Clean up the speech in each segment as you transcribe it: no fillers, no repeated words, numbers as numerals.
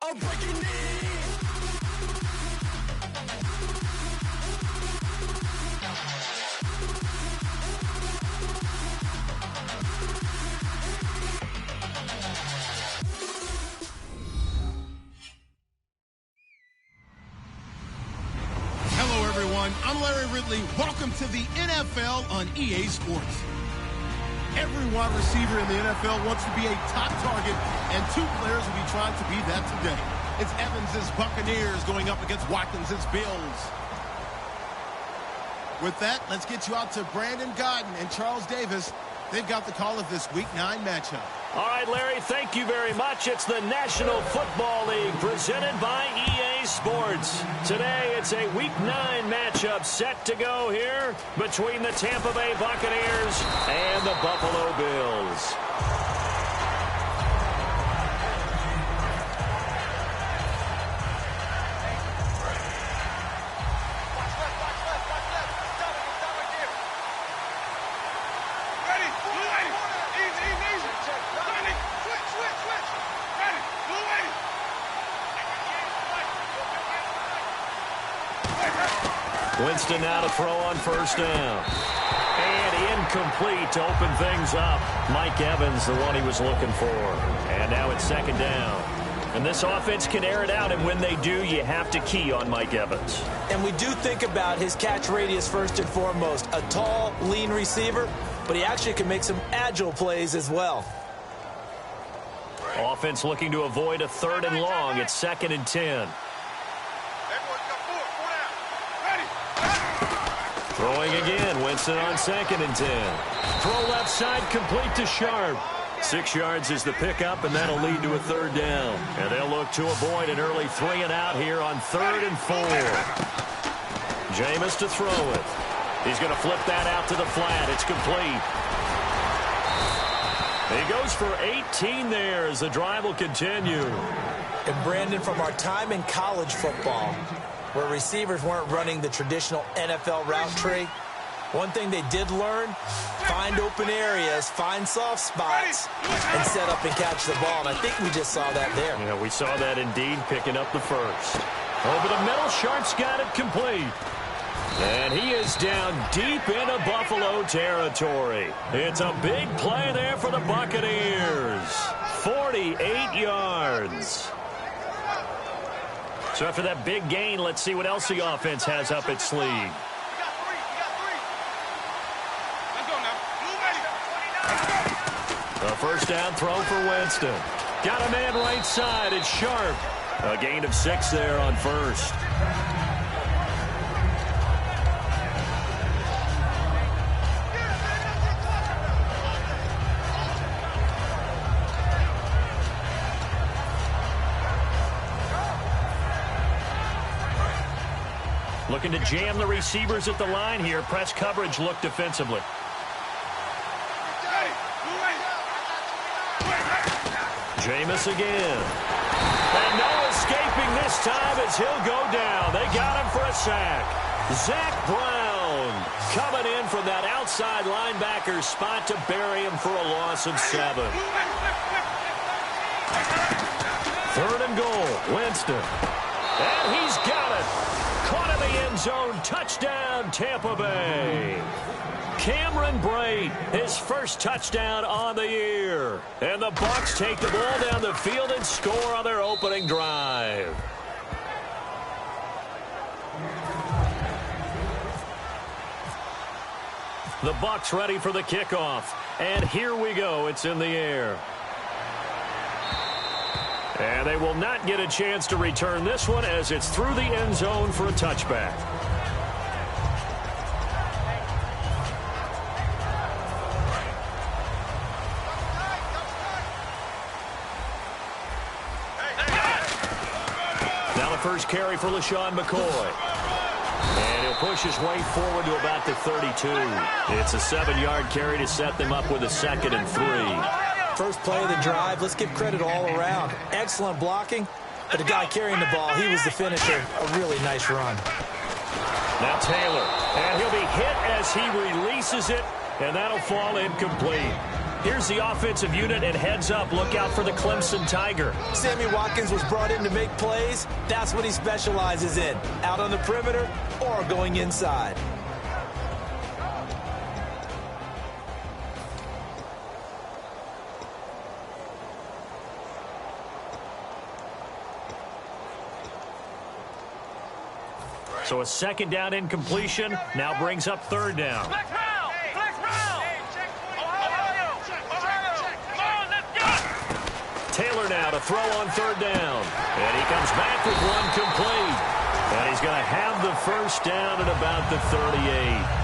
or break your knees. Hello, everyone. I'm Larry Ridley. Welcome to the NFL on EA Sports. Every wide receiver in the NFL wants to be a top target, and two players will be trying to be that today. It's Evans' Buccaneers going up against Watkins' Bills. With that, let's get you out to Brandon Godden and Charles Davis. They've got the call of this Week 9 matchup. All right, Larry, thank you very much. It's the National Football League presented by EA Sports. Today, it's a Week 9 matchup set to go here between the Tampa Bay Buccaneers and the Buffalo Bills. Winston now to throw on first down. And incomplete to open things up. Mike Evans, the one he was looking for. And now it's second down. And this offense can air it out, and when they do, you have to key on Mike Evans. And we do think about his catch radius first and foremost. A tall, lean receiver, but he actually can make some agile plays as well. Offense looking to avoid a 3rd and long. It's 2nd and 10. Throwing again, Winston on 2nd and 10. Throw left side, complete to Sharp. 6 yards is the pickup, and that'll lead to a 3rd down. And they'll look to avoid an early 3 and out here on 3rd and 4. Jameis to throw it. He's going to flip that out to the flat. It's complete. He goes for 18 there as the drive will continue. And Brandon, from our time in college football, where receivers weren't running the traditional NFL route tree, one thing they did learn, find open areas, find soft spots, and set up and catch the ball. And I think we just saw that there. Yeah, we saw that indeed, picking up the first. Over the middle, Sharp's got it complete. And he is down deep into Buffalo territory. It's a big play there for the Buccaneers. 48 yards. So after that big gain, let's see what else the offense has up its sleeve. A first down throw for Winston. Got a man right side. It's Sharp. A gain of 6 there on first. Looking to jam the receivers at the line here. Press coverage look defensively. Jameis again. And no escaping this time as he'll go down. They got him for a sack. Zach Brown coming in from that outside linebacker spot to bury him for a loss of 7. 3rd and goal. Winston. And he's got it. Caught in the end zone. Touchdown, Tampa Bay. Cameron Brate, his first touchdown on the year. And the Bucs take the ball down the field and score on their opening drive. The Bucs ready for the kickoff. And here we go. It's in the air. And they will not get a chance to return this one as it's through the end zone for a touchback. Now the first carry for LaShawn McCoy. And he'll push his way forward to about the 32. It's a 7-yard carry to set them up with a 2nd and 3. First play of the drive, let's give credit all around. Excellent blocking, but the guy carrying the ball, he was the finisher. A really nice run. Now Taylor, and he'll be hit as he releases it, and that'll fall incomplete. Here's the offensive unit, and heads up, look out for the Clemson Tiger. Sammy Watkins was brought in to make plays. That's what he specializes in, out on the perimeter or going inside. So a second down incompletion now brings up third down. Taylor now to throw on third down. And he comes back with one complete. And he's going to have the first down at about the 38.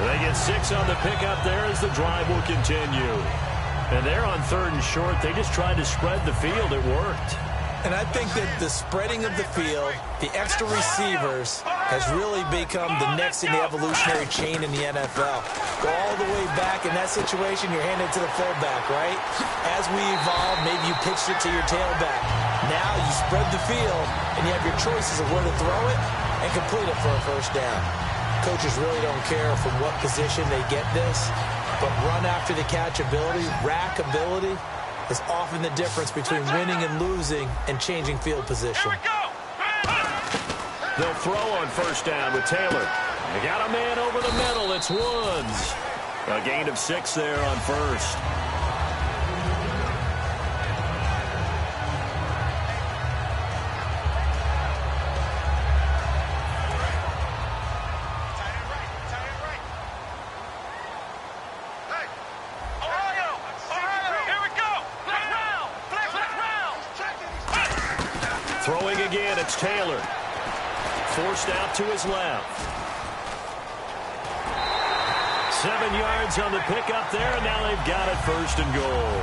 They get 6 on the pickup there as the drive will continue. And they're on third and short. They just tried to spread the field. It worked. And I think that the spreading of the field, the extra receivers, has really become the next in the evolutionary chain in the NFL. Go all the way back. In that situation, you're handed to the fullback, right? As we evolve, maybe you pitched it to your tailback. Now you spread the field, and you have your choices of where to throw it and complete it for a first down. Coaches really don't care from what position they get this, but run after the catch ability, rack ability, is often the difference between winning and losing and changing field position. They'll throw on first down with Taylor. They got a man over the middle. It's Woods. A gain of 6 there on first. Throwing again, it's Taylor. Forced out to his left. 7 yards on the pickup there, and now they've got it first and goal.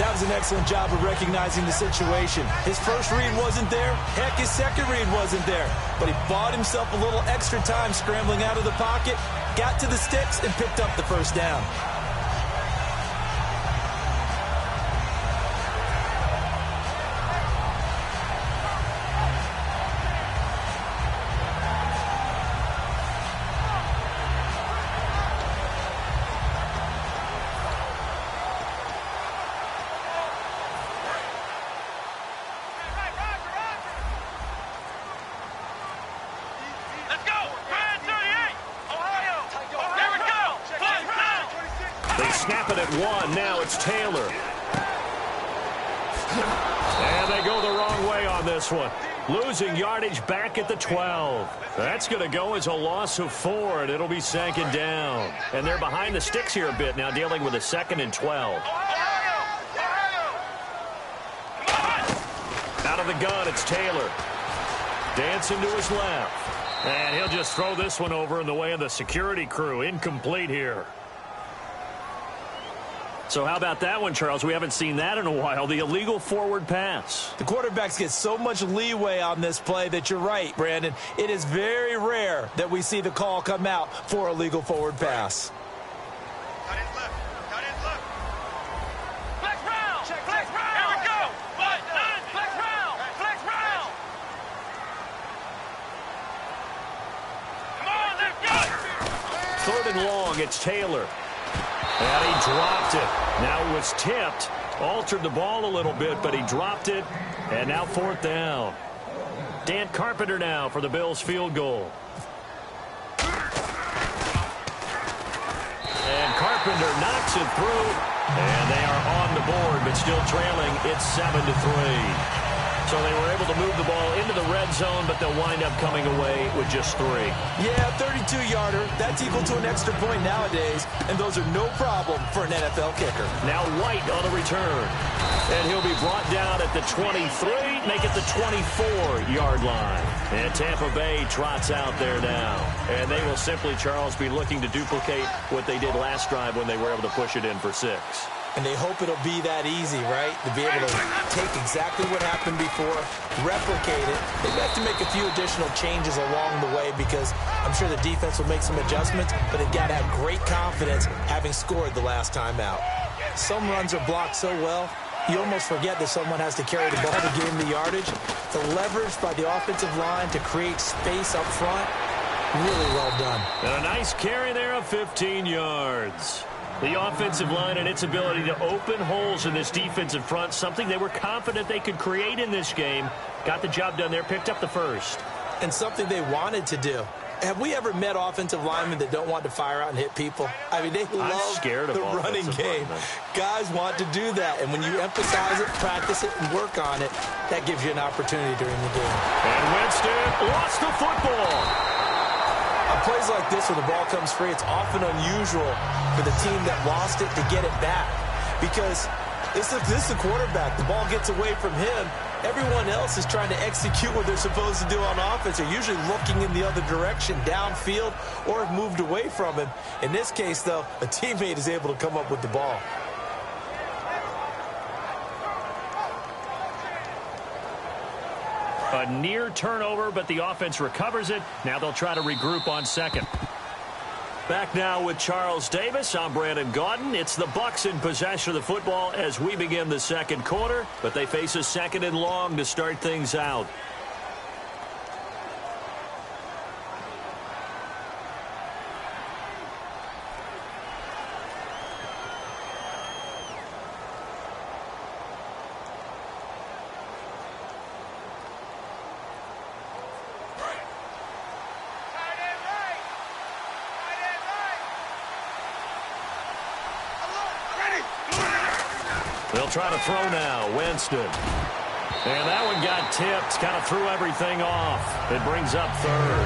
That was an excellent job of recognizing the situation. His first read wasn't there. Heck, his second read wasn't there. But he bought himself a little extra time scrambling out of the pocket, got to the sticks, and picked up the first down. Snap it at 1. Now it's Taylor. And they go the wrong way on this one. Losing yardage back at the 12. That's going to go as a loss of 4, and it'll be second down. And they're behind the sticks here a bit now, dealing with a 2nd and 12. Out of the gun, it's Taylor. Dancing to his left. And he'll just throw this one over in the way of the security crew. Incomplete here. So how about that one, Charles? We haven't seen that in a while. The illegal forward pass. The quarterbacks get so much leeway on this play that you're right, Brandon. It is very rare that we see the call come out for a legal forward pass. Cut it left. Cut it left. Flex round. Flex round. Here we go. Flex round. Flex round. Come on, let's go. 3rd and long. It's Taylor. And he dropped it. Now it was tipped. Altered the ball a little bit, but he dropped it. And now 4th down. Dan Carpenter now for the Bills field goal. And Carpenter knocks it through. And they are on the board, but still trailing. It's 7-3. So they were able to move the ball into the red zone, but they'll wind up coming away with just 3. Yeah, 32-yarder. That's equal to an extra point nowadays, and those are no problem for an NFL kicker. Now White on the return. And he'll be brought down at the 23, make it the 24-yard line. And Tampa Bay trots out there now. And they will simply, Charles, be looking to duplicate what they did last drive when they were able to push it in for 6. And they hope it'll be that easy, right? To be able to take exactly what happened before, replicate it. They've got to make a few additional changes along the way because I'm sure the defense will make some adjustments, but they've got to have great confidence having scored the last time out. Some runs are blocked so well, you almost forget that someone has to carry the ball to gain the yardage. The leverage by the offensive line to create space up front, really well done. And a nice carry there of 15 yards. The offensive line and its ability to open holes in this defensive front, something they were confident they could create in this game. Got the job done there, picked up the first. And something they wanted to do. Have we ever met offensive linemen that don't want to fire out and hit people? I mean, they love the running game. Guys want to do that. And when you emphasize it, practice it, and work on it, that gives you an opportunity during the game. And Winston lost the football. On plays like this where the ball comes free, it's often unusual for the team that lost it to get it back. Because this is the quarterback. The ball gets away from him. Everyone else is trying to execute what they're supposed to do on offense. They're usually looking in the other direction, downfield, or have moved away from him. In this case, though, a teammate is able to come up with the ball. A near turnover, but the offense recovers it. Now they'll try to regroup on second. Back now with Charles Davis. I'm Brandon Gaudin. It's the Bucs in possession of the football as we begin the second quarter, but they face a second and long to start things out. They'll try to throw now. Winston. And that one got tipped. Kind of threw everything off. It brings up third.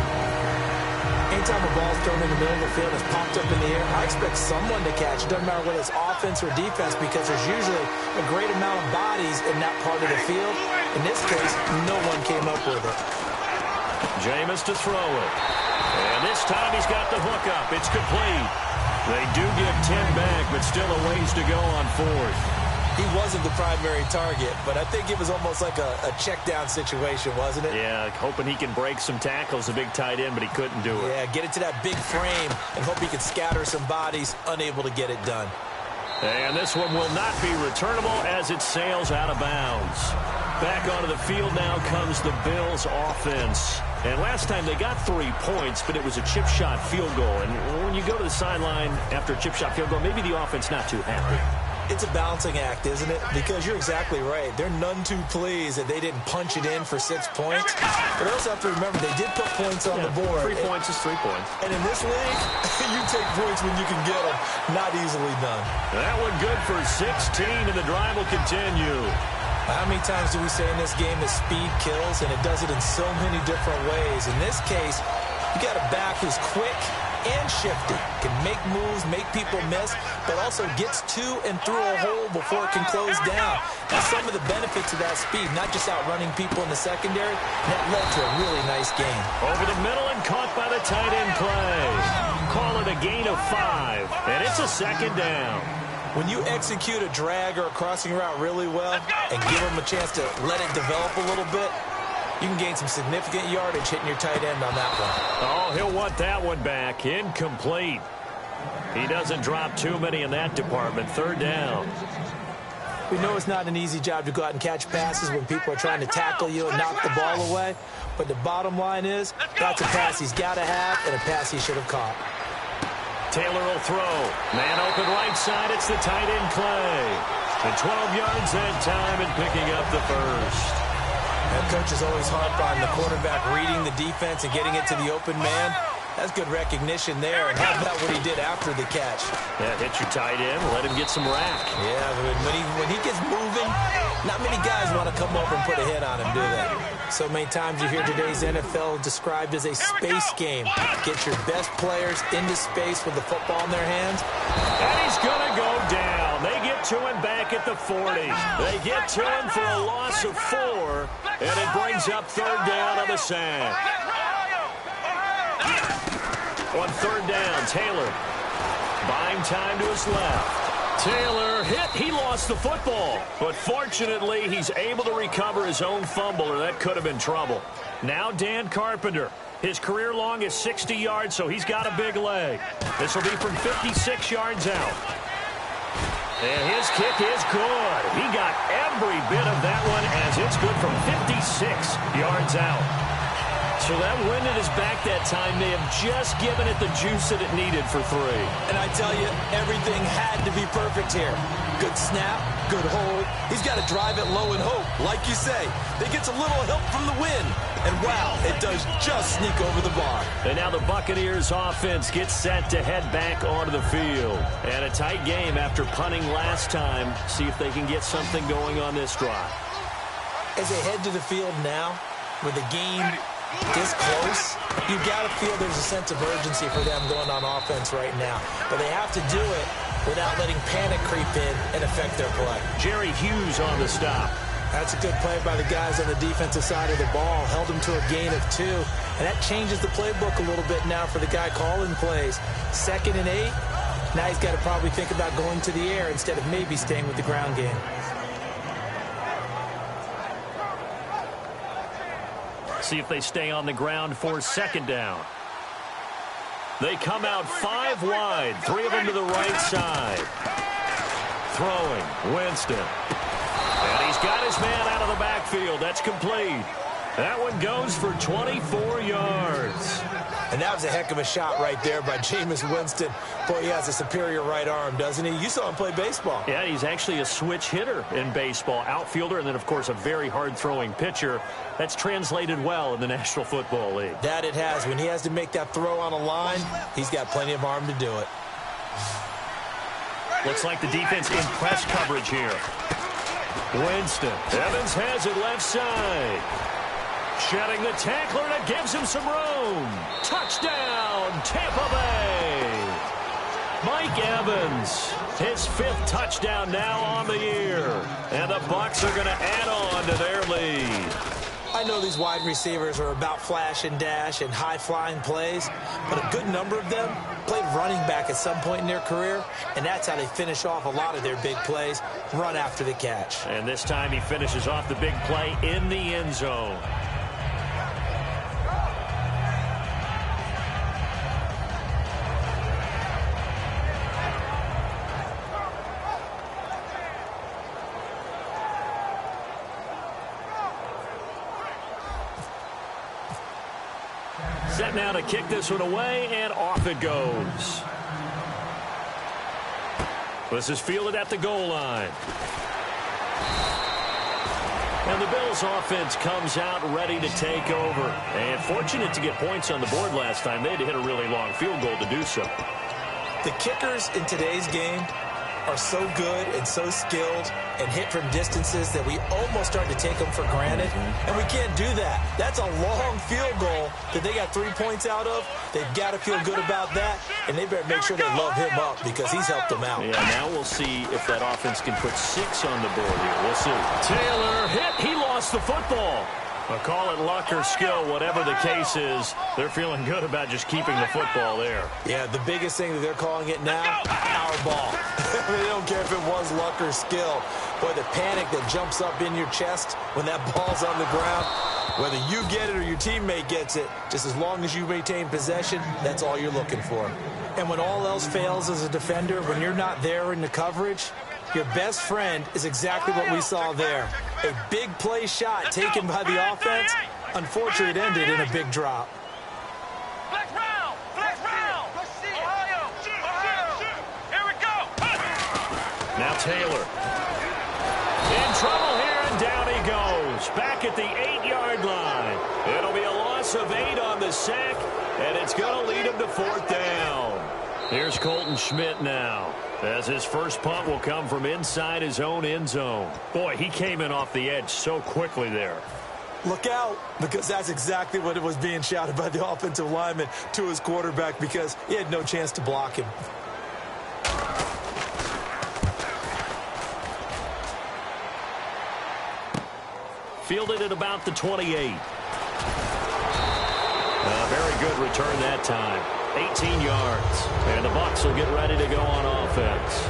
Anytime a ball's thrown in the middle of the field, it's popped up in the air, I expect someone to catch. It doesn't matter whether it's offense or defense because there's usually a great amount of bodies in that part of the field. In this case, no one came up with it. Jameis to throw it. And this time he's got the hook up. It's complete. They do give 10 back, but still a ways to go on fourth. He wasn't the primary target, but I think it was almost like a check-down situation, wasn't it? Yeah, hoping he can break some tackles, the big tight end, but he couldn't do it. Yeah, get it to that big frame and hope he could scatter some bodies, unable to get it done. And this one will not be returnable as it sails out of bounds. Back onto the field now comes the Bills offense. And last time they got 3 points, but it was a chip shot field goal. And when you go to the sideline after a chip shot field goal, maybe the offense not too happy. It's a balancing act, isn't it? Because you're exactly right. They're none too pleased that they didn't punch it in for 6 points. But also have to remember, they did put points on the board. 3 points is 3 points. And in this league, you take points when you can get them. Not easily done. That one good for 16, and the drive will continue. How many times do we say in this game that speed kills, and it does it in so many different ways? In this case, you got a back who's quick and shifty, can make moves, make people miss, but also gets to and through a hole before it can close down. That's some of the benefits of that speed, not just outrunning people in the secondary. That led to a really nice game. Over the middle and caught by the tight end play. Call it a gain of 5, and it's a second down. When you execute a drag or a crossing route really well and give them a chance to let it develop a little bit, you can gain some significant yardage hitting your tight end on that one. Oh, he'll want that one back. Incomplete. He doesn't drop too many in that department. Third down. We know it's not an easy job to go out and catch passes when people are trying to tackle you and knock the ball away. But the bottom line is, that's a pass he's got to have and a pass he should have caught. Taylor will throw. Man open right side. It's the tight end Clay. And 12 yards that time and picking up the first. And coaches always harp on the quarterback reading the defense and getting it to the open man. That's good recognition there. And how about what he did after the catch? Yeah, hit your tight end. Let him get some rack. Yeah, when he gets moving, not many guys want to come over and put a hit on him, do they? So many times you hear today's NFL described as a space game. Get your best players into space with the football in their hands. And he's going to go down. They get to him back at the 40. They get to him for a loss of 4. And it brings up third down on the sack. On third down, Taylor buying time to his left. Taylor hit. He lost the football. But fortunately, he's able to recover his own fumble, or that could have been trouble. Now Dan Carpenter. His career long is 60 yards, so he's got a big leg. This will be from 56 yards out. And his kick is good. He got every bit of that one as it's good from 56 yards out. So that winded his back that time may have just given it the juice that it needed for 3. And I tell you, everything had to be perfect here. Good snap, good hold. He's got to drive it low and hope. Like you say, they gets a little help from the wind. And wow, it does just sneak over the bar. And now the Buccaneers offense gets set to head back onto the field. And a tight game after punting last time. See if they can get something going on this drive. As they head to the field now, with the game this close, you got to feel there's a sense of urgency for them going on offense right now. But they have to do it without letting panic creep in and affect their play. Jerry Hughes on the stop. That's a good play by the guys on the defensive side of the ball. Held them to a gain of 2. And that changes the playbook a little bit now for the guy calling plays. 2nd and 8. Now he's got to probably think about going to the air instead of maybe staying with the ground game. See if they stay on the ground for 2nd down. They come out 5 wide, 3 of them to the right side. Throwing, Winston. And he's got his man out of the backfield. That's complete. That one goes for 24 yards. And that was a heck of a shot right there by Jameis Winston. Boy, he has a superior right arm, doesn't he? You saw him play baseball. Yeah, he's actually a switch hitter in baseball. Outfielder, and then, of course, a very hard-throwing pitcher. That's translated well in the National Football League. That it has. When he has to make that throw on a line, he's got plenty of arm to do it. Looks like the defense in press coverage here. Winston. Evans has it left side. Shedding the tackler, and it gives him some room. Touchdown, Tampa Bay. Mike Evans, his 5th touchdown now on the year. And the Bucs are going to add on to their lead. I know these wide receivers are about flash and dash and high-flying plays, but a good number of them played running back at some point in their career, and that's how they finish off a lot of their big plays, run after the catch. And this time he finishes off the big play in the end zone. Set now to kick this one away, and off it goes. This is fielded at the goal line. And the Bills offense comes out ready to take over. And fortunate to get points on the board last time. They had to hit a really long field goal to do so. The kickers in today's game are so good and so skilled and hit from distances that we almost start to take them for granted. And we can't do that. That's a long field goal that they got 3 points out of. They've got to feel good about that, and they better make sure they love him up because he's helped them out. Yeah, now we'll see if that offense can put 6 on the board here. We'll see. Taylor hit. He lost the football. Well, call it luck or skill, whatever the case is, they're feeling good about just keeping the football there. Yeah, the biggest thing that they're calling it now, our ball. They don't care if it was luck or skill. Boy, the panic that jumps up in your chest when that ball's on the ground, whether you get it or your teammate gets it, just as long as you maintain possession, that's all you're looking for. And when all else fails as a defender, when you're not there in the coverage, your best friend is exactly what we saw there. A big play shot taken by the offense. Unfortunately, it ended in a big drop. Flex round! Flex round! Ohio! Here we go! Now Taylor. In trouble here, and down he goes. Back at the 8-yard line. It'll be a loss of 8 on the sack, and it's going to lead him to 4th down. Here's Colton Schmidt now, as his first punt will come from inside his own end zone. Boy, he came in off the edge so quickly there. Look out, because that's exactly what it was being shouted by the offensive lineman to his quarterback because he had no chance to block him. Fielded at about the 28. A very good return that time. 18 yards. And the Bucs will get ready to go on offense.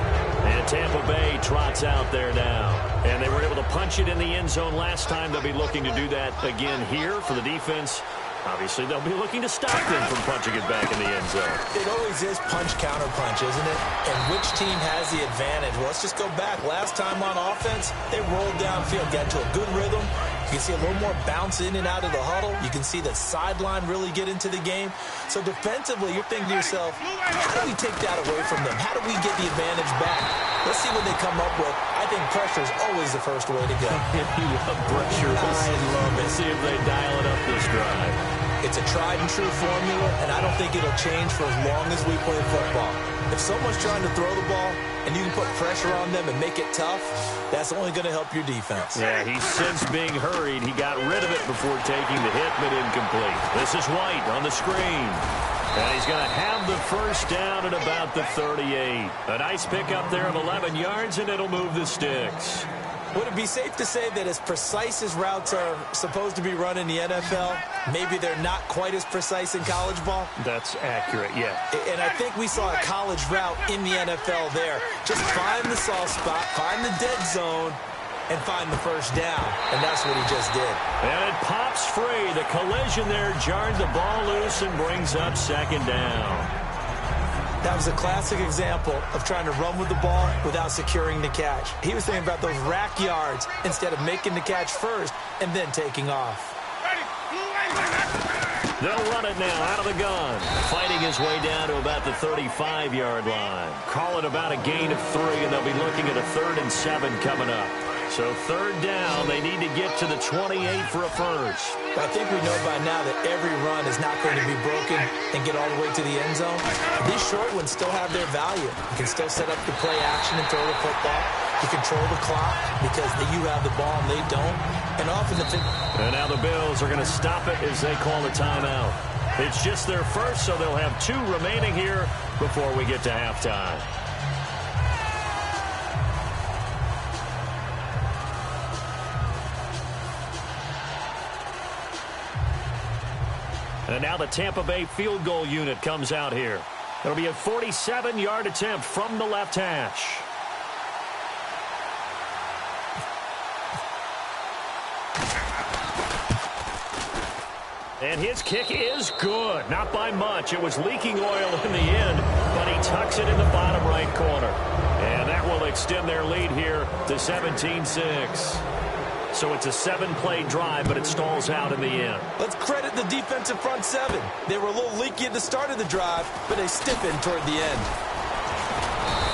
And Tampa Bay trots out there now. And they were able to punch it in the end zone last time. They'll be looking to do that again here for the defense. Obviously, they'll be looking to stop them from punching it back in the end zone. It always is punch-counter-punch, isn't it? And which team has the advantage? Well, let's just go back. Last time on offense, they rolled downfield, got to a good rhythm. You can see a little more bounce in and out of the huddle. You can see the sideline really get into the game. So defensively, you're thinking to yourself, how do we take that away from them? How do we get the advantage back? Let's see what they come up with. I think pressure is always the first way to go. You love pressure. I love it. See if they dial it up this drive. It's a tried-and-true formula, and I don't think it'll change for as long as we play football. If someone's trying to throw the ball and you can put pressure on them and make it tough, that's only going to help your defense. Yeah, he's since being hurried. He got rid of it before taking the hit, but incomplete. This is White on the screen. And he's going to have the first down at about the 38. A nice pickup there of 11 yards, and it'll move the sticks. Would it be safe to say that as precise as routes are supposed to be run in the NFL, maybe they're not quite as precise in college ball? That's accurate, yeah. And I think we saw a college route in the NFL there. Just find the soft spot, find the dead zone, and find the first down. And that's what he just did. And it pops free. The collision there jarred the ball loose and brings up second down. That was a classic example of trying to run with the ball without securing the catch. He was thinking about those rack yards instead of making the catch first and then taking off. They'll run it now out of the gun. Fighting his way down to about the 35-yard line. Call it about a gain of 3, and they'll be looking at a 3rd and 7 coming up. So 3rd down, they need to get to the 28 for a first. I think we know by now that every run is not going to be broken and get all the way to the end zone. These short ones still have their value. You can still set up the play action and throw the football. You control the clock because you have the ball and they don't. And often And now the Bills are going to stop it as they call the timeout. It's just their first, so they'll have 2 remaining here before we get to halftime. And now the Tampa Bay field goal unit comes out here. It'll be a 47-yard attempt from the left hash. And his kick is good. Not by much. It was leaking oil in the end, but he tucks it in the bottom right corner. And that will extend their lead here to 17-6. So it's a 7-play drive, but it stalls out in the end. Let's credit the defensive front 7. They were a little leaky at the start of the drive, but they stiffened toward the end.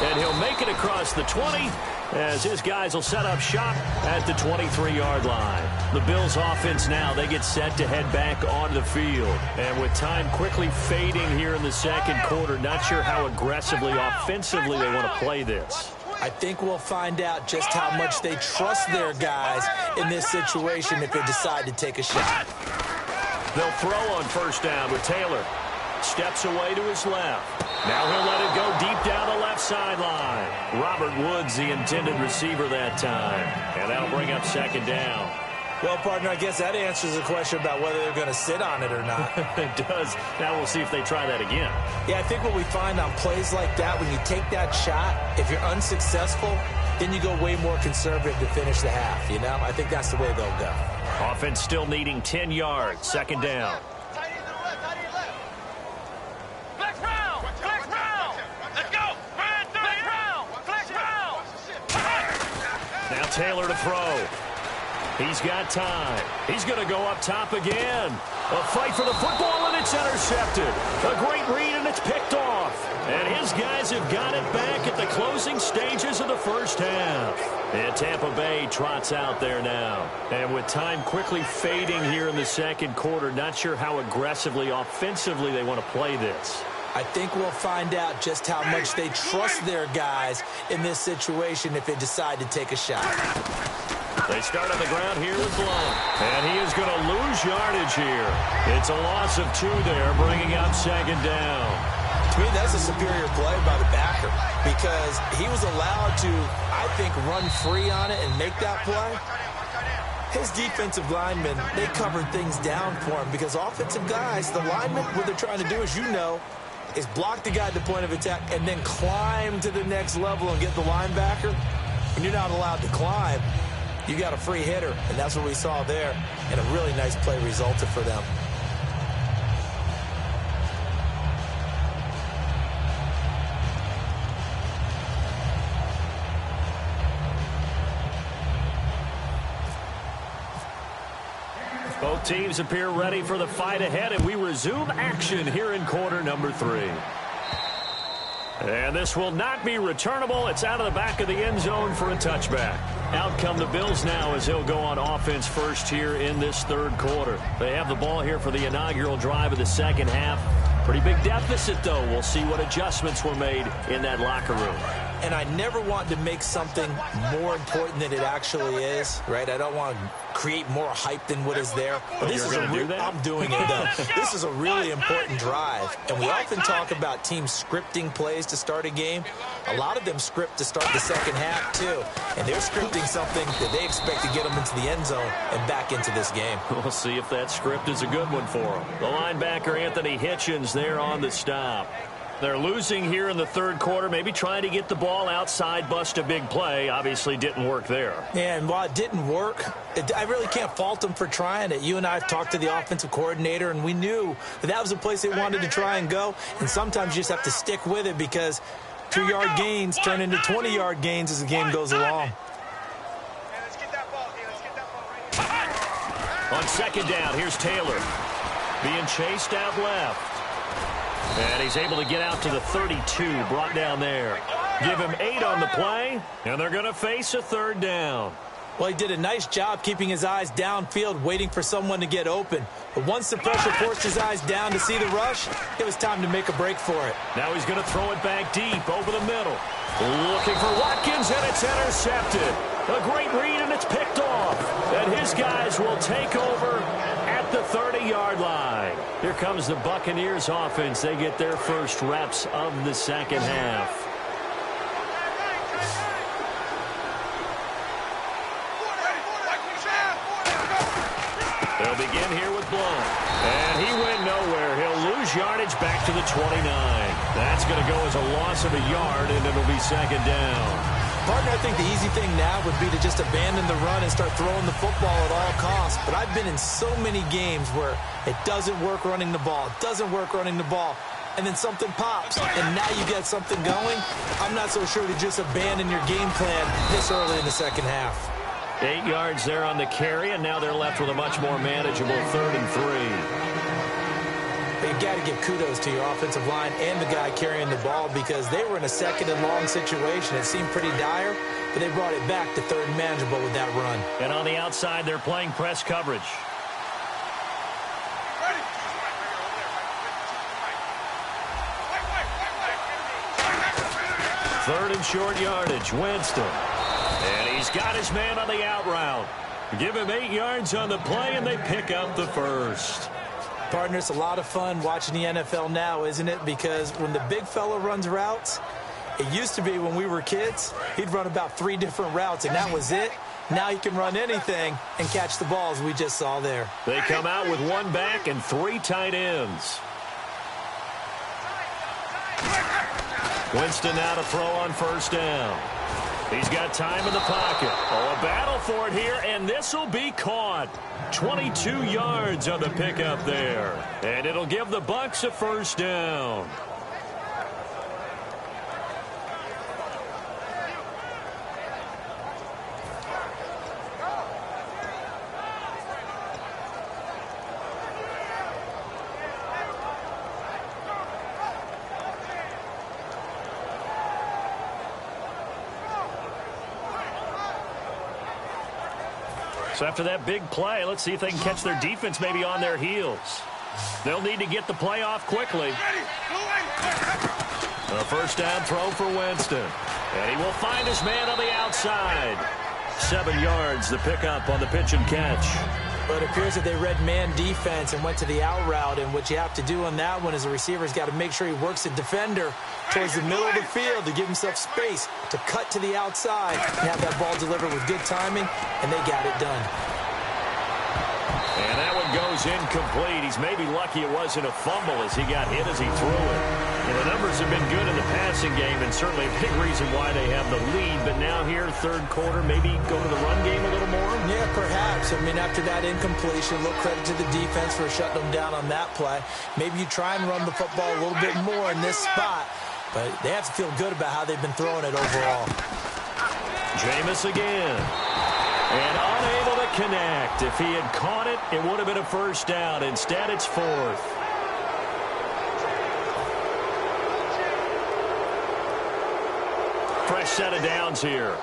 And he'll make it across the 20 as his guys will set up shop at the 23-yard line. The Bills offense now, they get set to head back onto the field. And with time quickly fading here in the second quarter, not sure how aggressively, offensively they want to play this. I think we'll find out just how much they trust their guys in this situation if they decide to take a shot. They'll throw on first down with Taylor. Steps away to his left. Now he'll let it go deep down the left sideline. Robert Woods, the intended receiver that time. And that'll bring up second down. Well, partner, I guess that answers the question about whether they're going to sit on it or not. It does. Now we'll see if they try that again. Yeah, I think what we find on plays like that, when you take that shot, if you're unsuccessful, then you go way more conservative to finish the half, you know? I think that's the way they'll go. Offense still needing 10 yards. Second down. Now Taylor to throw. He's got time. He's going to go up top again. A fight for the football, and it's intercepted. A great read, and it's picked off. And his guys have got it back at the closing stages of the first half. And Tampa Bay trots out there now. And with time quickly fading here in the second quarter, not sure how aggressively, offensively they want to play this. I think we'll find out just how much they trust their guys in this situation if they decide to take a shot. They start on the ground here with Blount. And he is going to lose yardage here. It's a loss of 2 there, bringing up second down. To me, that's a superior play by the backer because he was allowed to, I think, run free on it and make that play. His defensive linemen, they covered things down for him because offensive guys, the linemen, what they're trying to do, as you know, is block the guy at the point of attack and then climb to the next level and get the linebacker. When you're not allowed to climb, you got a free hitter, and that's what we saw there, and a really nice play resulted for them. Both teams appear ready for the fight ahead, and we resume action here in quarter number 3. And this will not be returnable. It's out of the back of the end zone for a touchback. Out come the Bills now as they'll go on offense first here in this third quarter. They have the ball here for the inaugural drive of the second half. Pretty big deficit, though. We'll see what adjustments were made in that locker room. And I never want to make something more important than it actually is, right? I don't want to create more hype than what is there. But this is I'm doing it, though. This is a really important drive. And we often talk about teams scripting plays to start a game. A lot of them script to start the second half, too. And they're scripting something that they expect to get them into the end zone and back into this game. We'll see if that script is a good one for them. The linebacker, Anthony Hitchens, there on the stop. They're losing here in the third quarter, maybe trying to get the ball outside, bust a big play. Obviously didn't work there. Yeah, and while it didn't work, I really can't fault them for trying it. You and I have talked to the offensive coordinator, and we knew that was a place they wanted to try and go. And sometimes you just have to stick with it because 2-yard gains turn into 20-yard gains as the game goes along. On second down, here's Taylor being chased out left. And he's able to get out to the 32, brought down there. Give him 8 on the play, and they're going to face a third down. Well, he did a nice job keeping his eyes downfield, waiting for someone to get open. But once the pressure forced his eyes down to see the rush, it was time to make a break for it. Now he's going to throw it back deep over the middle. Looking for Watkins, and it's intercepted. A great read, and it's picked off. And his guys will take over at the 30-yard line. Here comes the Buccaneers offense. They get their first reps of the second half. They'll begin here with Blount. And he went nowhere. He'll lose yardage back to the 29. That's going to go as a loss of a yard, and it'll be second down. Partner, I think the easy thing now would be to just abandon the run and start throwing the football at all costs. But I've been in so many games where it doesn't work running the ball. It doesn't work running the ball. And then something pops, and now you get something going. I'm not so sure to just abandon your game plan this early in the second half. 8 yards there on the carry, and now they're left with a much more manageable 3rd and 3. But you've got to give kudos to your offensive line and the guy carrying the ball because they were in a second and long situation. It seemed pretty dire, but they brought it back to 3rd and manageable with that run. And on the outside, they're playing press coverage. Third and short yardage, Winston. And he's got his man on the out route. Give him 8 yards on the play, and they pick up the first. Partner, it's a lot of fun watching the NFL now, isn't it? Because when the big fella runs routes, it used to be when we were kids, he'd run about 3 different routes, and that was it. Now he can run anything and catch the balls we just saw there. They come out with 1 back and 3 tight ends. Winston now to throw on first down. He's got time in the pocket. Oh, a battle for it here, and this will be caught. 22 yards on the pickup there. And it'll give the Bucs a first down. So after that big play, let's see if they can catch their defense maybe on their heels. They'll need to get the play off quickly. A first down throw for Winston. And he will find his man on the outside. 7 yards, the pickup on the pitch and catch. But it appears that they read man defense and went to the out route. And what you have to do on that one is the receiver's got to make sure he works the defender towards the middle of the field to give himself space to cut to the outside and have that ball delivered with good timing, and they got it done. And that one goes incomplete. He's maybe lucky it wasn't a fumble as he got hit as he threw it. Well, the numbers have been good in the passing game and certainly a big reason why they have the lead. But now here, third quarter, maybe go to the run game a little more? Yeah, perhaps. I mean, after that incompletion, a little credit to the defense for shutting them down on that play. Maybe you try and run the football a little bit more in this spot. But they have to feel good about how they've been throwing it overall. Jameis again. And unable to connect. If he had caught it, it would have been a first down. Instead, it's fourth. Fresh set of downs here.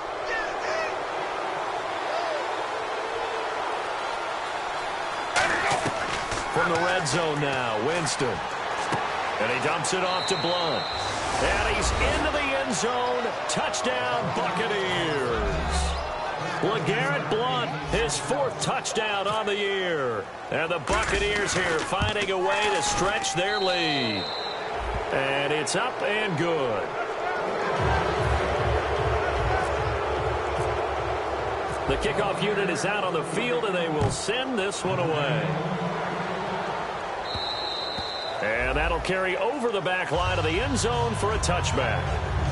From the red zone now, Winston. And he dumps it off to Blunt. And he's into the end zone. Touchdown, Buccaneers. LeGarrette Blunt, his fourth touchdown on the year. And the Buccaneers here finding a way to stretch their lead. And it's up and good. The kickoff unit is out on the field, and they will send this one away. And that'll carry over the back line of the end zone for a touchback.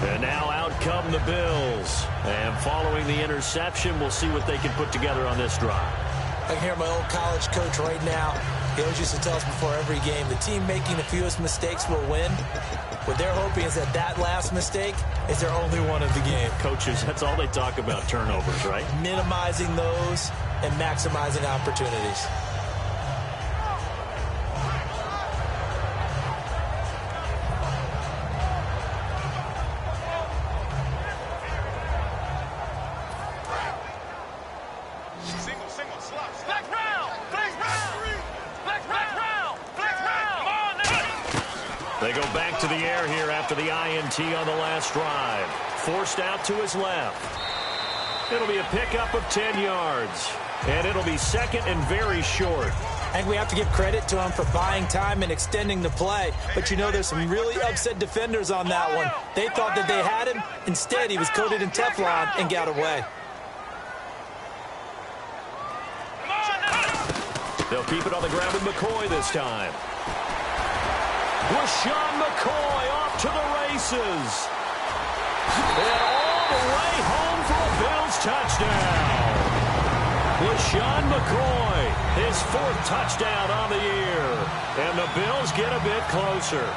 And now out come the Bills. And following the interception, we'll see what they can put together on this drive. I can hear my old college coach right now. He always used to tell us before every game, the team making the fewest mistakes will win. What they're hoping is that that last mistake is their only one of the game. Coaches, that's all they talk about, turnovers, right? Minimizing those and maximizing opportunities. They go back to the air here after the INT on the last drive. Forced out to his left. It'll be a pickup of 10 yards. And it'll be second and very short. I think we have to give credit to him for buying time and extending the play. But you know, there's some really upset defenders on that one. They thought that they had him. Instead, he was coated in Teflon and got away. They'll keep it on the ground with McCoy this time. LaShawn McCoy off to the races. And all the way home for a Bills touchdown. LaShawn McCoy, his fourth touchdown on the year. And the Bills get a bit closer.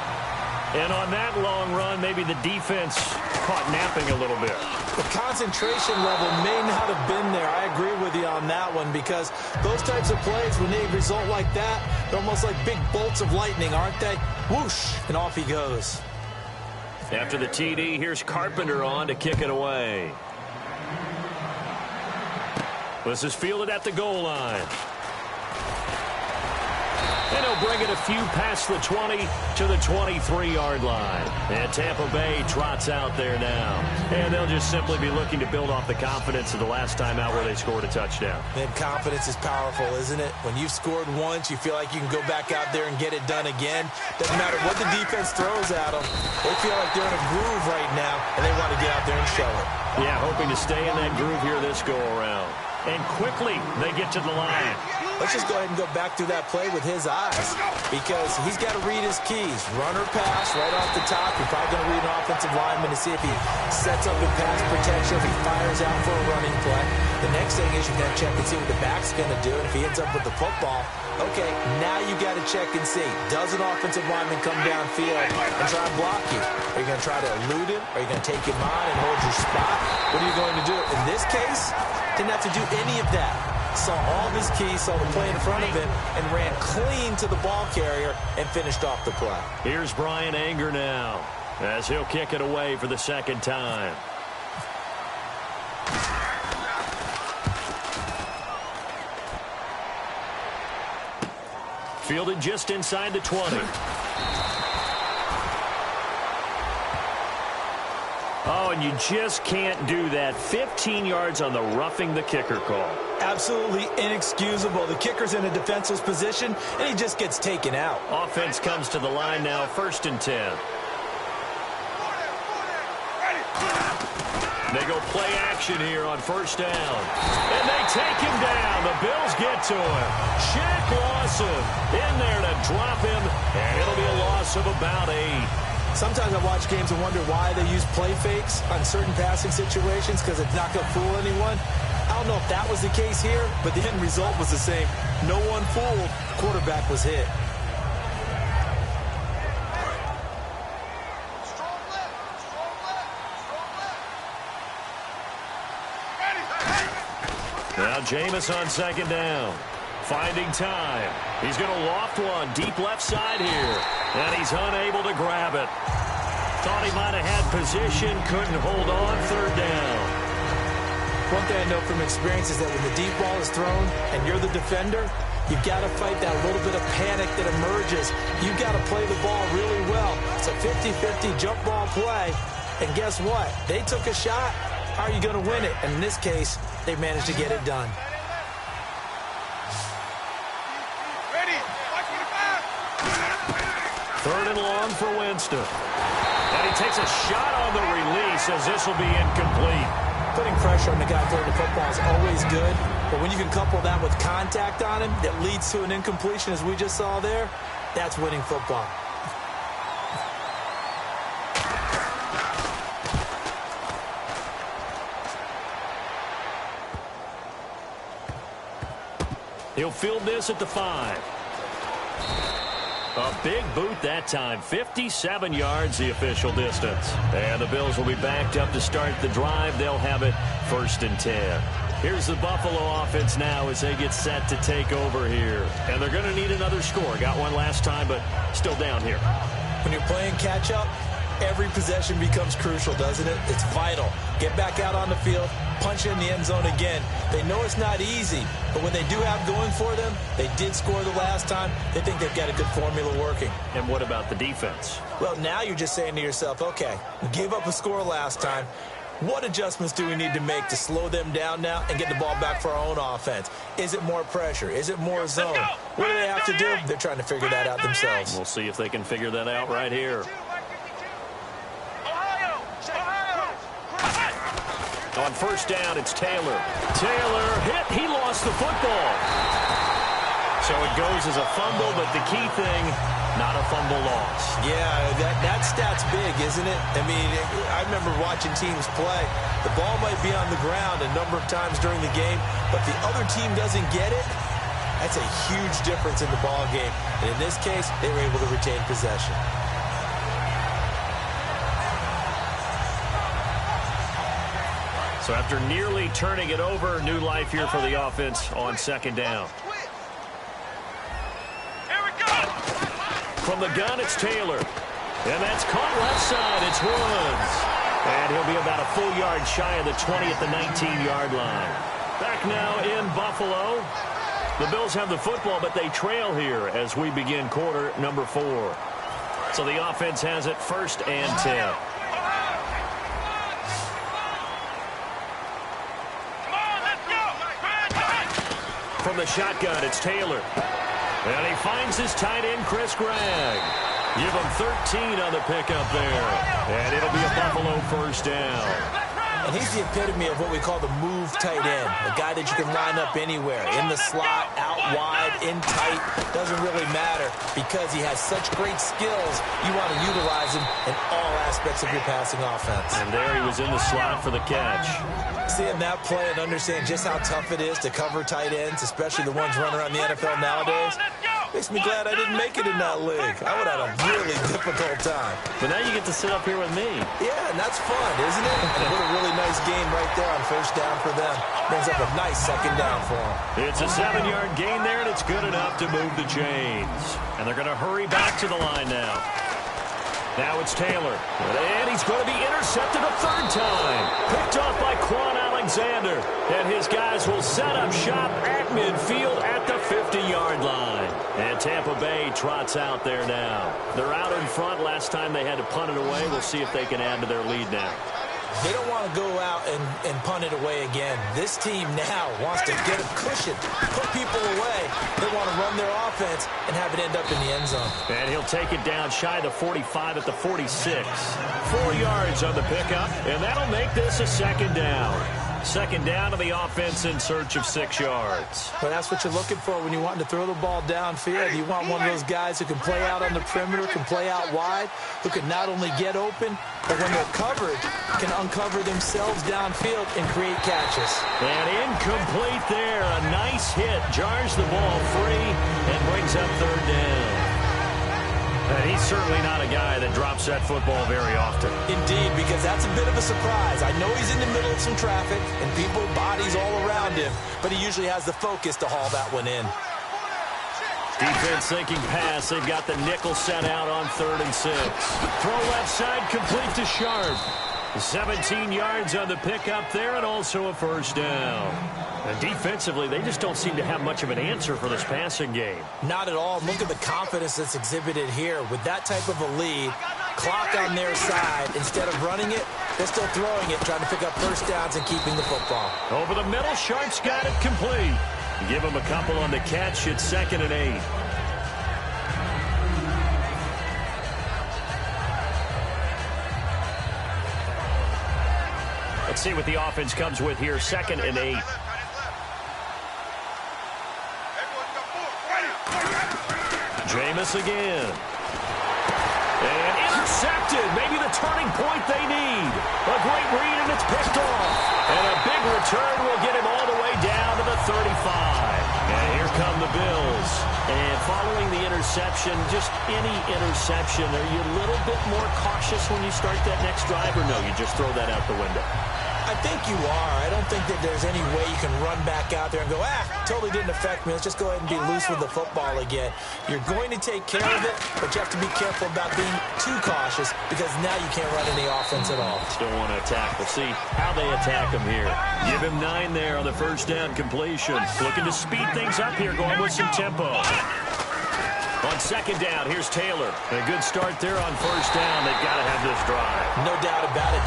And on that long run, maybe the defense caught napping a little bit. The concentration level may not have been there. I agree with you on that one, because those types of plays, when they result like that, they're almost like big bolts of lightning, aren't they? Whoosh, and off he goes. After the TD, here's Carpenter on to kick it away. This is fielded at the goal line. And he'll bring it a few past the 20 to the 23-yard line. And Tampa Bay trots out there now. And they'll just simply be looking to build off the confidence of the last time out where they scored a touchdown. And confidence is powerful, isn't it? When you've scored once, you feel like you can go back out there and get it done again. Doesn't matter what the defense throws at them. They feel like they're in a groove right now, and they want to get out there and show it. Yeah, hoping to stay in that groove here this go-around. And quickly, they get to the line. Let's just go ahead and go back through that play with his eyes, because he's got to read his keys. Run or pass right off the top. You're probably going to read an offensive lineman to see if he sets up in pass protection, if he fires out for a running play. The next thing is you're going to check and see what the back's going to do. And if he ends up with the football, okay, now you got to check and see. Does an offensive lineman come downfield and try and block you? Are you going to try to elude him? Are you going to take him on and hold your spot? What are you going to do? In this case, didn't have to do any of that. Saw all of his keys, saw the play in front of him, and ran clean to the ball carrier and finished off the play. Here's Brian Anger now, as he'll kick it away for the second time. Fielded just inside the 20. Oh, and you just can't do that. 15 yards on the roughing the kicker call. Absolutely inexcusable. The kicker's in a defenseless position, and he just gets taken out. Offense comes to the line now, 1st and 10. They go play action here on 1st down. And they take him down. The Bills get to him. Shaq Lawson in there to drop him, and it'll be a loss of about 8. Sometimes I watch games and wonder why they use play fakes on certain passing situations, because it's not going to fool anyone. I don't know if that was the case here, but the end result was the same. No one fooled. Quarterback was hit. Now Now Jameis on second down. Finding time. He's going to loft one deep left side here. And he's unable to grab it. Thought he might have had position. Couldn't hold on. Third down. One thing I know from experience is that when the deep ball is thrown and you're the defender, you've got to fight that little bit of panic that emerges. You've got to play the ball really well. It's a 50-50 jump ball play. And guess what? They took a shot. How are you going to win it? And in this case, they managed to get it done. Third and long for Winston. And he takes a shot on the release as this will be incomplete. Putting pressure on the guy throwing the football is always good, but when you can couple that with contact on him that leads to an incompletion, as we just saw there, that's winning football. He'll field this at the 5. A big boot that time. 57 yards the official distance. And the Bills will be backed up to start the drive. They'll have it 1st and 10. Here's the Buffalo offense now as they get set to take over here. And they're going to need another score. Got one last time, but still down here. When you're playing catch-up, every possession becomes crucial, doesn't it? It's vital. Get back out on the field, punch in the end zone again. They know it's not easy, but what they do have going for them, they did score the last time. They think they've got a good formula working. And what about the defense? Well, now you're just saying to yourself, okay, we gave up a score last time. What adjustments do we need to make to slow them down now and get the ball back for our own offense? Is it more pressure? Is it more zone? What do they have to do? They're trying to figure that out themselves. We'll see if they can figure that out right here. On first down, it's Taylor. Taylor hit. He lost the football. So it goes as a fumble, but the key thing, not a fumble loss. Yeah, that stat's big, isn't it? I mean, I remember watching teams play. The ball might be on the ground a number of times during the game, but the other team doesn't get it. That's a huge difference in the ball game. And in this case, they were able to retain possession. So after nearly turning it over, new life here for the offense on second down. Here we go! From the gun, it's Taylor. And that's caught left side. It's Woods. And he'll be about a full yard shy of the 20 at the 19-yard line. Back now in Buffalo. The Bills have the football, but they trail here as we begin quarter number 4. So the offense has it 1st and 10. From the shotgun, it's Taylor. And he finds his tight end, Chris Gregg. Give him 13 on the pickup there. And it'll be a Buffalo first down. And he's the epitome of what we call the move tight end. A guy that you can line up anywhere. In the slot, out wide, in tight. Doesn't really matter because he has such great skills. You want to utilize him in all aspects of your passing offense. And there he was in the slot for the catch. Seeing that play and understand just how tough it is to cover tight ends, especially the ones running around the NFL nowadays, makes me glad I didn't make it in that league. I would have had a really difficult time. But now you get to sit up here with me. Yeah, and that's fun, isn't it? And what a really nice game right there on first down for them. Brings up a nice second down for them. It's a 7-yard gain there, and it's good enough to move the chains. And they're going to hurry back to the line now. Now it's Taylor. And he's going to be intercepted a third time. Picked off by Quan Alexander. And his guys will set up shop at midfield at the 50-yard line. And Tampa Bay trots out there now. They're out in front. Last time they had to punt it away. We'll see if they can add to their lead now. They don't want to go out and punt it away again. This team now wants to get a cushion, put people away. They want to run their offense and have it end up in the end zone. And he'll take it down shy of the 45 at the 46. 4 yards on the pickup, and that'll make this a second down. Second down to the offense in search of 6 yards. Well, that's what you're looking for when you're wanting to throw the ball downfield. You want one of those guys who can play out on the perimeter, can play out wide, who can not only get open, but when they're covered, can uncover themselves downfield and create catches. And incomplete there. A nice hit. Jars the ball free and brings up third down. And he's certainly not a guy that drops that football very often. Indeed, because that's a bit of a surprise. I know he's in the middle of some traffic and people, bodies all around him, but he usually has the focus to haul that one in. Defense thinking pass. They've got the nickel set out on 3rd and 6. Throw left side, complete to Sharp. 17 yards on the pickup there, and also a first down. And defensively, they just don't seem to have much of an answer for this passing game. Not at all. Look at the confidence that's exhibited here. With that type of a lead, clock on their side, instead of running it, they're still throwing it, trying to pick up first downs and keeping the football. Over the middle, Sharp's got it complete. Give him a couple on the catch. It's 2nd and 8. Let's see what the offense comes with here. 2nd and 8. Jameis again. And intercepted. Maybe the turning point they need. A great read, and it's picked off. And a big return will get him all the way down to the 35. And here come the Bills. And following the interception, just any interception, are you a little bit more cautious when you start that next drive, or no, you just throw that out the window? I think you are. I don't think that there's any way you can run back out there and go, totally didn't affect me. Let's just go ahead and be loose with the football again. You're going to take care of it, but you have to be careful about being too cautious because now you can't run any offense at all. Still want to attack. We'll see how they attack him here. Give him 9 there on the first down completion. Looking to speed things up here, going with some tempo. On 2nd down, here's Taylor. A good start there on first down. They've got to have this drive. No doubt about it.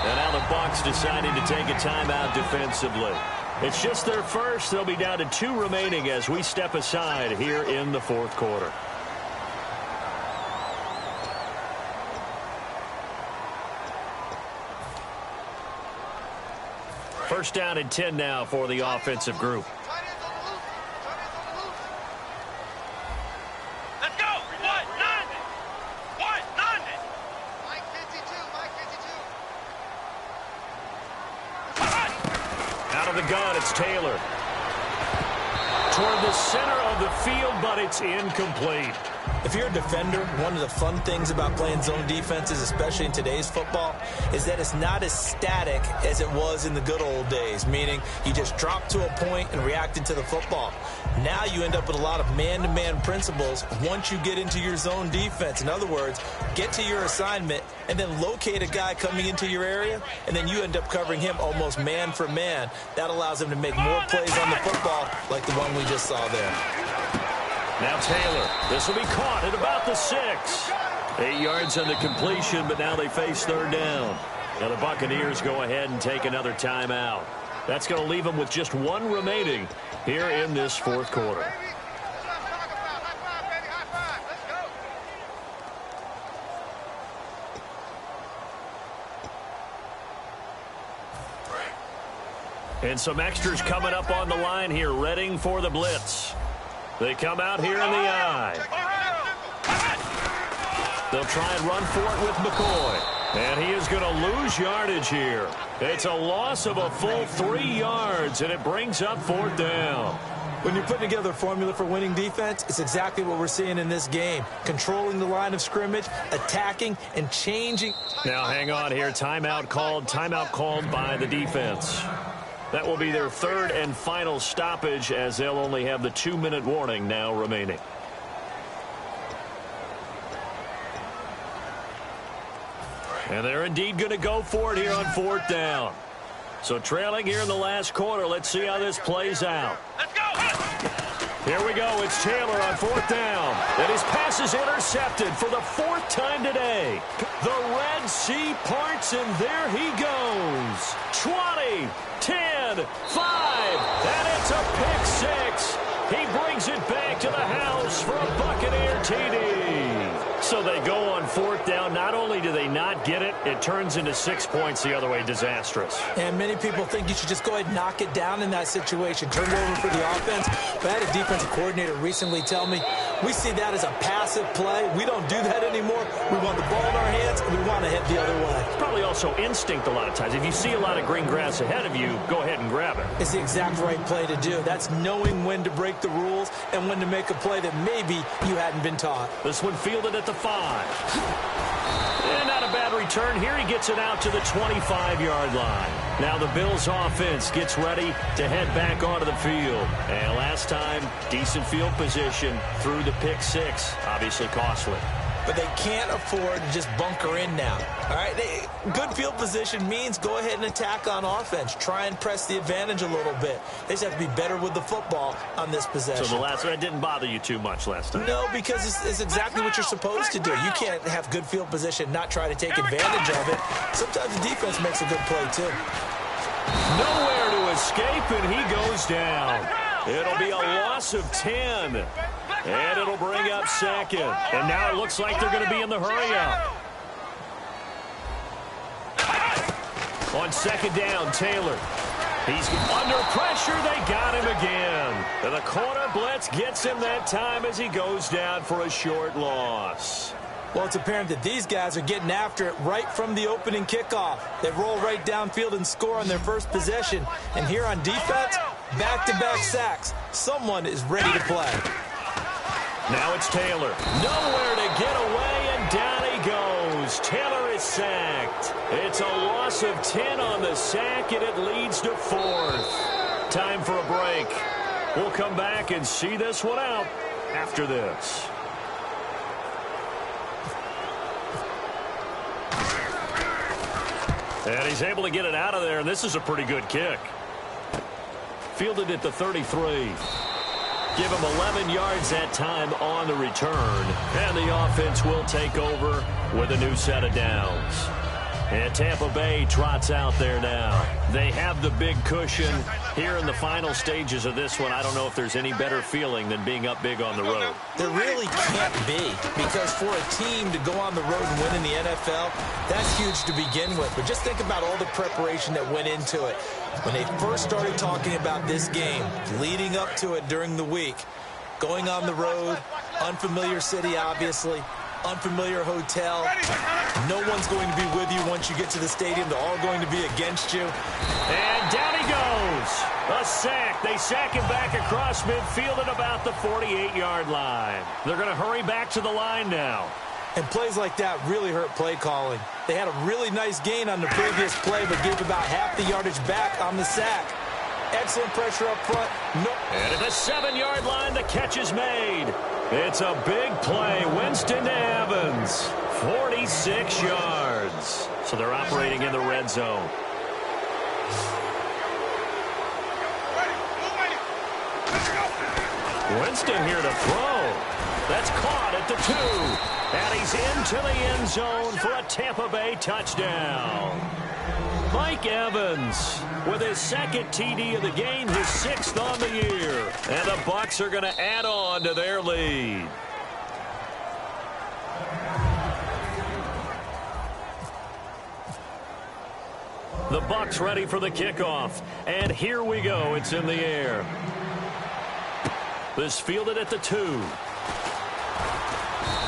And now the Bucs deciding to take a timeout defensively. It's just their first. They'll be down to 2 remaining as we step aside here in the 4th quarter. First down and 10 now for the offensive group. The gun, it's Taylor. Toward the center of the field, but it's incomplete. If you're a defender, one of the fun things about playing zone defenses, especially in today's football, is that it's not as static as it was in the good old days, meaning you just drop to a point and reacted to the football. Now you end up with a lot of man-to-man principles once you get into your zone defense. In other words, get to your assignment and then locate a guy coming into your area, and then you end up covering him almost man for man. That allows him to make more plays on the football like the one we just saw there. Now Taylor. This will be caught at about the 6. 8 yards on the completion, but now they face 3rd down. Now the Buccaneers go ahead and take another timeout. That's going to leave them with just 1 remaining here in this 4th quarter. And some extras coming up on the line here, readying for the blitz. They come out here in the eye. They'll try and run for it with McCoy. And he is going to lose yardage here. It's a loss of a full 3 yards, and it brings up 4th down. When you're putting together a formula for winning defense, it's exactly what we're seeing in this game. Controlling the line of scrimmage, attacking, and changing. Now hang on here. Timeout called by the defense. That will be their 3rd and final stoppage as they'll only have the 2-minute warning now remaining. And they're indeed going to go for it here on 4th down. So trailing here in the last quarter. Let's see how this plays out. Let's go! Here we go. It's Taylor on 4th down. And his pass is intercepted for the 4th time today. The Red Sea parts, and there he goes. 20, 10, 5, and it's a pick 6. He brings it back to the house for a Buccaneer TD. So they go on 4th down. Not only do they not get it, it turns into 6 points the other way. Disastrous. And many people think you should just go ahead and knock it down in that situation. Turn it over for the offense. But I had a defensive coordinator recently tell me, We see that as a passive play. We don't do that anymore. We want the ball in our hands, and we want to head the other way. It's probably also instinct a lot of times. If you see a lot of green grass ahead of you, go ahead and grab it. It's the exact right play to do. That's knowing when to break the rules and when to make a play that maybe you hadn't been taught. This one fielded at the 5. And not a bad return here. He gets it out to the 25-yard line. Now the Bills offense gets ready to head back onto the field. And last time, decent field position through the pick 6. Obviously costly. But they can't afford to just bunker in now. All right, good field position means go ahead and attack on offense. Try and press the advantage a little bit. They just have to be better with the football on this possession. So the last one didn't bother you too much last time? No, because it's exactly what you're supposed to do. You can't have good field position, not try to take advantage of it. Sometimes the defense makes a good play, too. Nowhere to escape, and he goes down. It'll be a loss of 10. And it'll bring up second. And now it looks like they're going to be in the hurry-up. On second down, Taylor. He's under pressure. They got him again. And the corner blitz gets him that time as he goes down for a short loss. Well, it's apparent that these guys are getting after it right from the opening kickoff. They roll right downfield and score on their first possession. And here on defense, back-to-back sacks. Someone is ready to play. Now it's Taylor. Nowhere to get away, and down he goes. Taylor is sacked. It's a loss of 10 on the sack, and it leads to 4th. Time for a break. We'll come back and see this one out after this. And he's able to get it out of there, and this is a pretty good kick. Fielded at the 33. Give him 11 yards that time on the return. And the offense will take over with a new set of downs. And Tampa Bay trots out there now. They have the big cushion here in the final stages of this one. I don't know if there's any better feeling than being up big on the road. There really can't be, because for a team to go on the road and win in the NFL, that's huge to begin with. But just think about all the preparation that went into it. When they first started talking about this game, leading up to it during the week, going on the road, unfamiliar city, obviously, unfamiliar hotel. No one's going to be with you once you get to the stadium. They're all going to be against you. And down he goes. A sack. They sack him back across midfield at about the 48-yard line. They're going to hurry back to the line now. And plays like that really hurt play calling. They had a really nice gain on the previous play, but gave about half the yardage back on the sack. Excellent pressure up front. And at the 7-yard line, the catch is made. It's a big play. Winston to Evans. 46 yards. So they're operating in the red zone. Winston here to throw. That's caught at the 2. And he's into the end zone for a Tampa Bay touchdown. Mike Evans with his second TD of the game, his 6th on the year. And the Bucs are going to add on to their lead. The Bucs ready for the kickoff. And here we go. It's in the air. This fielded at the 2.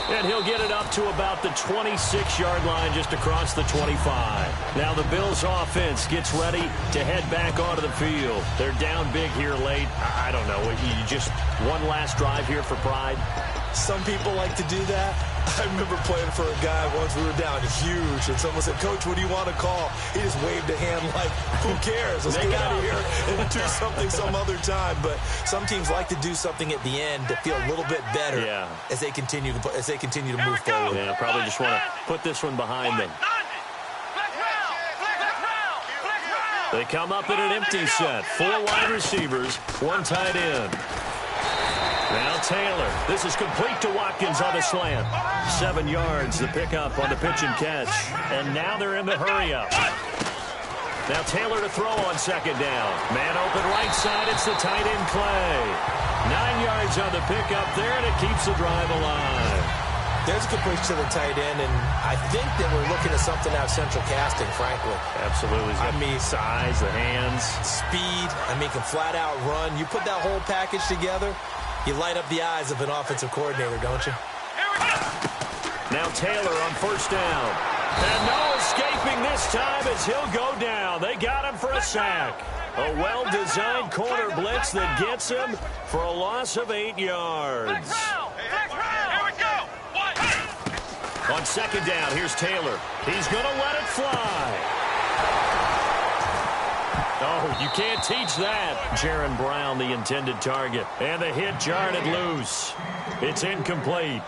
And he'll get it up to about the 26-yard line, just across the 25. Now the Bills offense gets ready to head back onto the field. They're down big here late. I don't know. You just one last drive here for pride? Some people like to do that. I remember playing for a guy once. We were down huge, and someone said, "Coach, what do you want to call?" He just waved a hand like, "Who cares? Let's get out of here and do something some other time." But some teams like to do something at the end to feel a little bit better as they continue to move forward. Yeah, probably just want to put this one behind them. They come up in an empty set. 4 wide receivers, 1 tight end. Now Taylor. This is complete to Watkins on the slant. 7 yards, the pickup on the pitch and catch. And now they're in the hurry-up. Now Taylor to throw on second down. Man open right side. It's the tight end Clay. 9 yards on the pickup there, and it keeps the drive alive. There's a good push to the tight end, and I think that we're looking at something out of central casting, frankly. Absolutely. I mean, size, the hands. Speed. I mean, can flat out run. You put that whole package together, You light up the eyes of an offensive coordinator, don't you? Now Taylor on first down. And no escaping this time as he'll go down. They got him for a sack. A well-designed corner blitz that gets him for a loss of 8 yards. Here we go. On second down, here's Taylor. He's going to let it fly. Oh, you can't teach that. Jaron Brown, the intended target. And the hit jarred it loose. It's incomplete.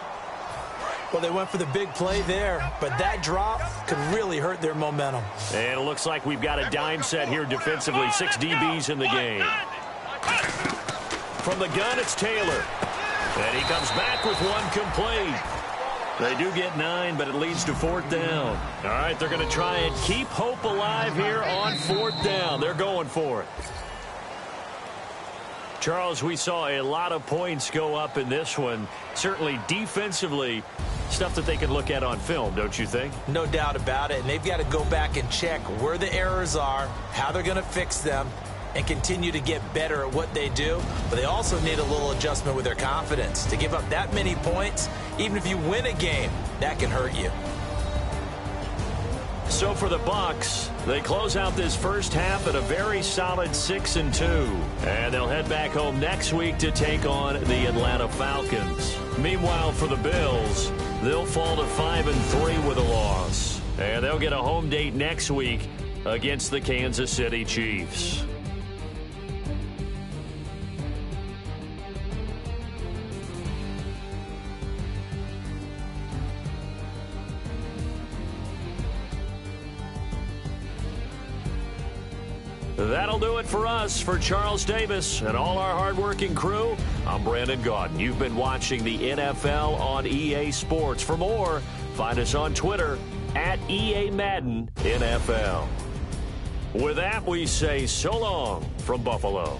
Well, they went for the big play there, but that drop could really hurt their momentum. And it looks like we've got a dime set here defensively. 6 DBs in the game. From the gun, it's Taylor. And he comes back with one complete. They do get 9, but it leads to 4th down. All right, they're going to try and keep hope alive here on 4th down. They're going for it. Charles, we saw a lot of points go up in this one. Certainly defensively, stuff that they can look at on film, don't you think? No doubt about it. And they've got to go back and check where the errors are, how they're going to fix them, and continue to get better at what they do. But they also need a little adjustment with their confidence. To give up that many points, even if you win a game, that can hurt you. So for the Bucs, they close out this first half at a very solid 6-2. And they'll head back home next week to take on the Atlanta Falcons. Meanwhile, for the Bills, they'll fall to 5-3 with a loss. And they'll get a home date next week against the Kansas City Chiefs. That'll do it for us. For Charles Davis and all our hardworking crew, I'm Brandon Gaudin. You've been watching the NFL on EA Sports. For more, find us on Twitter at EA Madden NFL. With that, we say so long from Buffalo.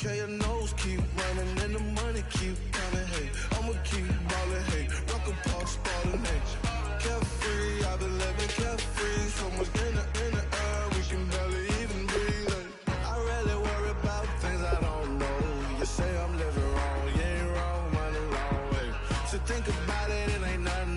Okay, your nose keep running and the money keep coming. Hey, I'ma keep ballin'. Hey, rock a park, spallin'. Hey, carefree, I've been living carefree. So much in the air, we can barely even breathe. Hey, I rarely worry about things I don't know. You say I'm living wrong, you ain't wrong, man, alone. Hey, so think about it, it ain't nothing